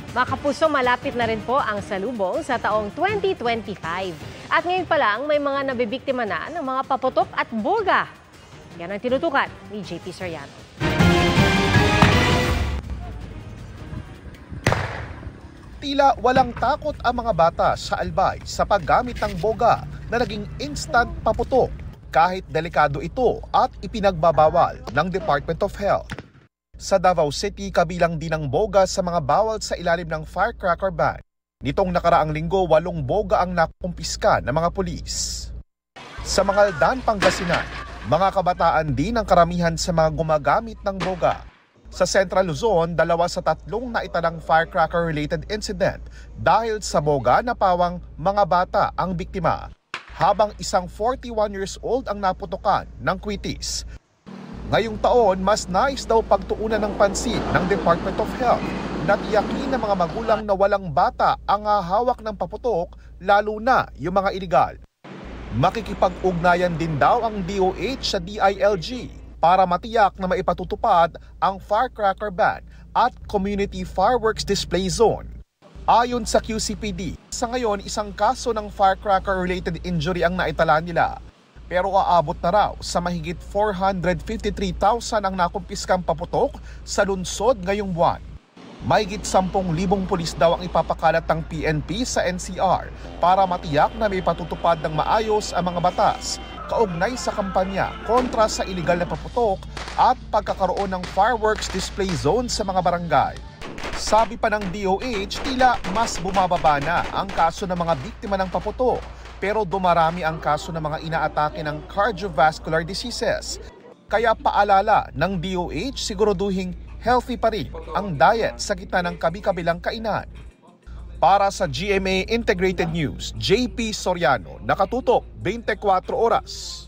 Mga kapuso, malapit na rin po ang salubong sa taong 2025. At ngayon pa lang, may mga nabibiktima na ng mga paputok at boga. Yan ang tinutukan ni JP Soriano. Tila walang takot ang mga bata sa Albay sa paggamit ng boga na naging instant paputok kahit delikado ito at ipinagbabawal ng Department of Health. Sa Davao City, kabilang din ang boga sa mga bawal sa ilalim ng firecracker ban. Nitong nakaraang linggo, 8 boga ang nakumpiska ng mga pulis. Sa Mangaldan, Pangasinan, mga kabataan din ang karamihan sa mga gumagamit ng boga. Sa Central Luzon, 2 sa 3 na itanang firecracker-related incident dahil sa boga na pawang mga bata ang biktima, habang isang 41 years old ang naputukan ng kwitis. Ngayong taon, mas nais daw pagtuunan ng pansin ng Department of Health na tiyakin ng mga magulang na walang bata ang hawak ng paputok, lalo na yung mga iligal. Makikipag-ugnayan din daw ang DOH sa DILG para matiyak na maipatutupad ang firecracker ban at community fireworks display zone. Ayon sa QCPD, sa ngayon isang kaso ng firecracker-related injury ang naitala nila. Pero aabot na raw sa mahigit 453,000 ang nakumpiskang paputok sa lungsod ngayong buwan. Mahigit 10,000 pulis daw ang ipapakalat ng PNP sa NCR para matiyak na may patutupad ng maayos ang mga batas kaugnay sa kampanya kontra sa iligal na paputok at pagkakaroon ng fireworks display zone sa mga barangay. Sabi pa ng DOH, tila mas bumababa na ang kaso ng mga biktima ng paputok, pero dumarami ang kaso ng mga inaatake ng cardiovascular diseases. Kaya paalala ng DOH, siguraduhing healthy pa rin ang diet sa gitna ng kabi-kabilang kainan. Para sa GMA Integrated News, JP Soriano, nakatutok 24 oras.